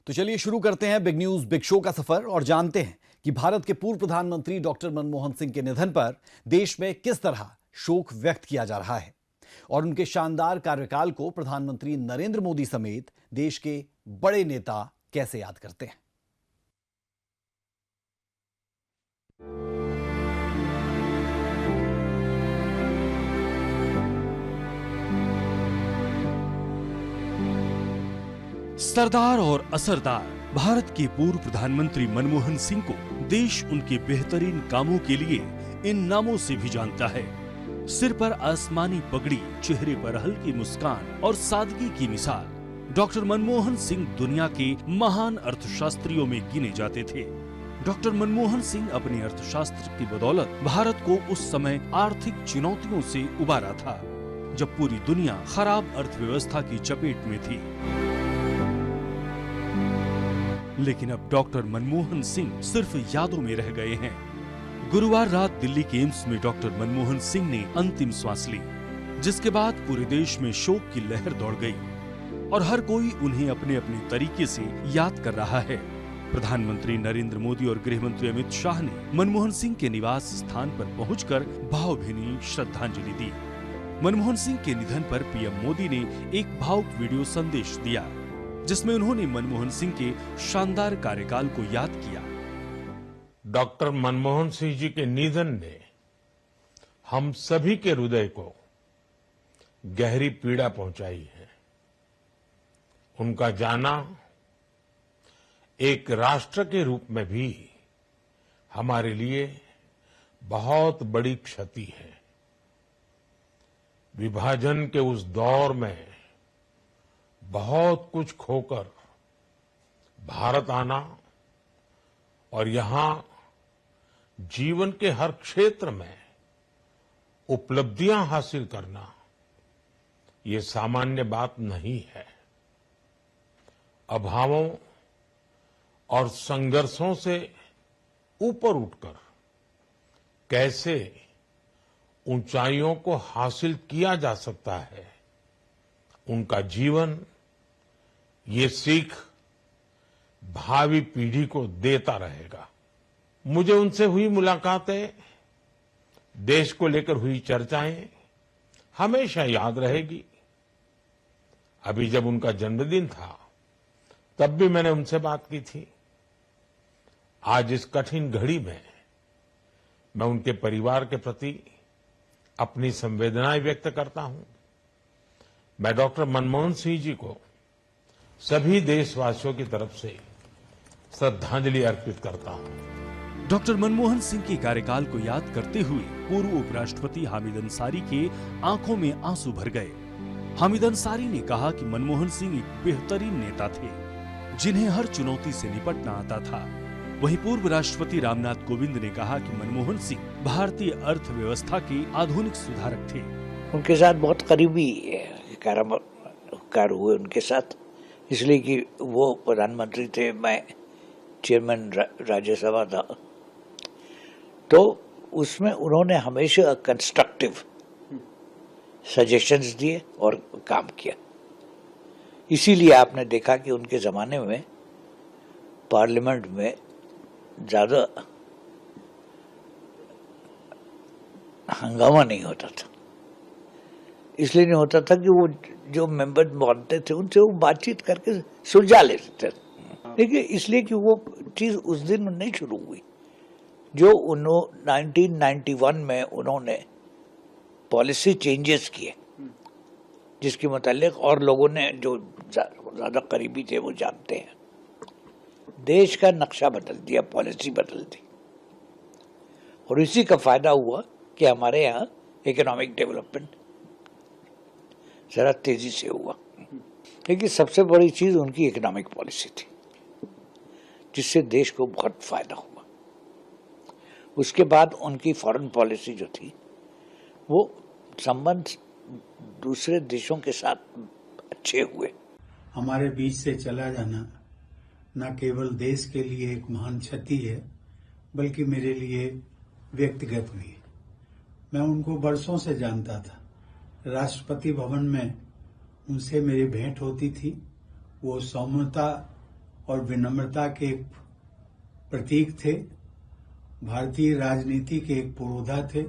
तो चलिए शुरू करते हैं बिग न्यूज बिग शो का सफर और जानते हैं कि भारत के पूर्व प्रधानमंत्री डॉक्टर मनमोहन सिंह के निधन पर देश में किस तरह शोक व्यक्त किया जा रहा है और उनके शानदार कार्यकाल को प्रधानमंत्री नरेंद्र मोदी समेत देश के बड़े नेता कैसे याद करते हैं। सरदार और असरदार भारत के पूर्व प्रधानमंत्री मनमोहन सिंह को देश उनके बेहतरीन कामों के लिए इन नामों से भी जानता है। सिर पर आसमानी पगड़ी, चेहरे पर हल्की मुस्कान और सादगी की मिसाल डॉक्टर मनमोहन सिंह दुनिया के महान अर्थशास्त्रियों में गिने जाते थे। डॉक्टर मनमोहन सिंह अपने अर्थशास्त्र की बदौलत भारत को उस समय आर्थिक चुनौतियों से उबारा था, जब पूरी दुनिया खराब अर्थव्यवस्था की चपेट में थी। लेकिन अब डॉक्टर मनमोहन सिंह सिर्फ यादों में रह गए हैं। गुरुवार रात दिल्ली के एम्स में डॉक्टर मनमोहन सिंह ने अंतिम सांस ली, जिसके बाद पूरे देश में शोक की लहर दौड़ गई और हर कोई उन्हें अपने अपने तरीके से याद कर रहा है। प्रधानमंत्री नरेंद्र मोदी और गृह मंत्री अमित शाह ने मनमोहन सिंह के निवास स्थान पर पहुंचकर भावभीनी श्रद्धांजलि दी। मनमोहन सिंह के निधन पर पीएम मोदी ने एक भावुक वीडियो संदेश दिया, जिसमें उन्होंने मनमोहन सिंह के शानदार कार्यकाल को याद किया। डॉक्टर मनमोहन सिंह जी के निधन ने हम सभी के हृदय को गहरी पीड़ा पहुंचाई है। उनका जाना एक राष्ट्र के रूप में भी हमारे लिए बहुत बड़ी क्षति है। विभाजन के उस दौर में बहुत कुछ खोकर भारत आना और यहां जीवन के हर क्षेत्र में उपलब्धियां हासिल करना, ये सामान्य बात नहीं है। अभावों और संघर्षों से ऊपर उठकर कैसे ऊंचाइयों को हासिल किया जा सकता है, उनका जीवन ये सीख भावी पीढ़ी को देता रहेगा। मुझे उनसे हुई मुलाकातें, देश को लेकर हुई चर्चाएं हमेशा याद रहेगी। अभी जब उनका जन्मदिन था तब भी मैंने उनसे बात की थी। आज इस कठिन घड़ी में मैं उनके परिवार के प्रति अपनी संवेदनाएं व्यक्त करता हूं। मैं डॉक्टर मनमोहन सिंह जी को सभी देशवासियों की तरफ से श्रद्धांजलि अर्पित करता हूं। डॉक्टर मनमोहन सिंह के कार्यकाल को याद करते हुए पूर्व उपराष्ट्रपति हामिद अंसारी के आंखों में आंसू भर गए। हामिद अंसारी ने कहा कि मनमोहन सिंह एक बेहतरीन नेता थे, जिन्हें हर चुनौती से निपटना आता था। वहीं पूर्व राष्ट्रपति रामनाथ कोविंद ने कहा कि मनमोहन सिंह भारतीय अर्थव्यवस्था के आधुनिक सुधारक थे। उनके साथ बहुत करीबी कार्य हुए उनके साथ, इसलिए कि वो प्रधानमंत्री थे, मैं चेयरमैन राज्यसभा था, तो उसमें उन्होंने हमेशा कंस्ट्रक्टिव सजेशंस दिए और काम किया। इसीलिए आपने देखा कि उनके जमाने में पार्लियामेंट में ज्यादा हंगामा नहीं होता था। इसलिए नहीं होता था कि वो जो मेंबर बनते थे उनसे वो बातचीत करके सुलझा लेते थे। देखिए, इसलिए कि वो चीज उस दिन नहीं शुरू हुई जो 1991 में उन्होंने पॉलिसी चेंजेस किए, जिसके मुतालिक और लोगों ने जो ज्यादा करीबी थे वो जानते हैं, देश का नक्शा बदल दिया, पॉलिसी बदल दी। और इसी का फायदा हुआ कि हमारे यहाँ इकोनॉमिक डेवलपमेंट जरा तेजी से हुआ। लेकिन सबसे बड़ी चीज उनकी इकोनॉमिक पॉलिसी थी, जिससे देश को बहुत फायदा हुआ। उसके बाद उनकी फॉरेन पॉलिसी जो थी, वो संबंध दूसरे देशों के साथ अच्छे हुए। हमारे बीच से चला जाना न केवल देश के लिए एक महान क्षति है, बल्कि मेरे लिए व्यक्तिगत भी। मैं उनको बरसों से जानता था। राष्ट्रपति भवन में उनसे मेरी भेंट होती थी। वो सौम्यता और विनम्रता के एक प्रतीक थे, भारतीय राजनीति के एक पुरोधा थे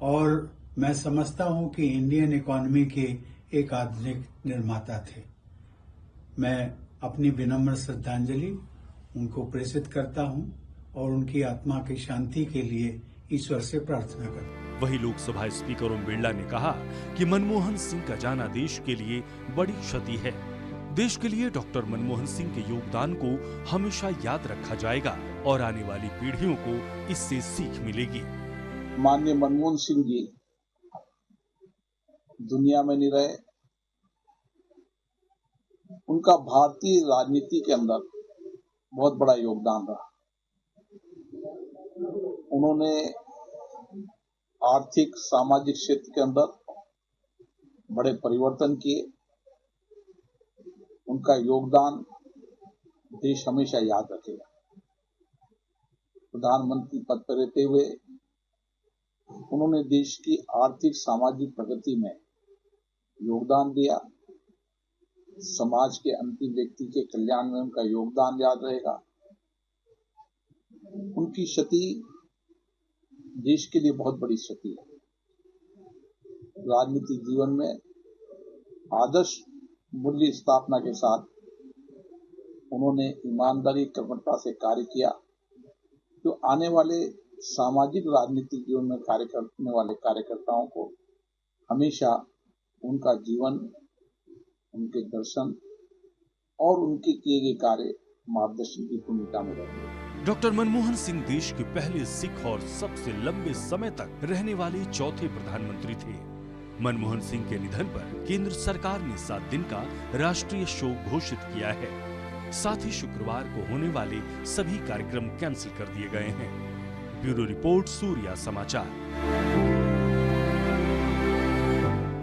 और मैं समझता हूं कि इंडियन इकोनॉमी के एक आधुनिक निर्माता थे। मैं अपनी विनम्र श्रद्धांजलि उनको प्रेषित करता हूं और उनकी आत्मा की शांति के लिए ईश्वर से प्रार्थना करता हूं। वहीं लोकसभा स्पीकर ओम बिरला ने कहा कि मनमोहन सिंह का जाना देश के लिए बड़ी क्षति है। देश के लिए डॉक्टर मनमोहन सिंह के योगदान को हमेशा याद रखा जाएगा और आने वाली पीढ़ियों को इससे सीख मिलेगी। माननीय मनमोहन सिंह जी दुनिया में नहीं रहे, उनका भारतीय राजनीति के अंदर बहुत बड़ा योगदान रहा। उन्होंने आर्थिक सामाजिक क्षेत्र के अंदर बड़े परिवर्तन किए। उनका योगदान देश हमेशा याद रखेगा। प्रधानमंत्री पद पर रहते हुए उन्होंने देश की आर्थिक सामाजिक प्रगति में योगदान दिया। समाज के अंतिम व्यक्ति के कल्याण में उनका योगदान याद रहेगा। उनकी क्षति देश के लिए बहुत बड़ी क्षति है। राजनीतिक जीवन में आदर्श मूल्य स्थापना के साथ उन्होंने ईमानदारी कर्मठता से कार्य किया, जो आने वाले सामाजिक राजनीतिक जीवन में कार्य करने वाले कार्यकर्ताओं को हमेशा उनका जीवन, उनके दर्शन और उनके किए गए कार्य मार्गदर्शन की भूमिका में रहेंगे। डॉक्टर मनमोहन सिंह देश के पहले सिख और सबसे लंबे समय तक रहने वाले चौथे प्रधानमंत्री थे। मनमोहन सिंह के निधन पर केंद्र सरकार ने 7 दिन का राष्ट्रीय शोक घोषित किया है। साथ ही शुक्रवार को होने वाले सभी कार्यक्रम कैंसिल कर दिए गए हैं। ब्यूरो रिपोर्ट, सूर्या समाचार।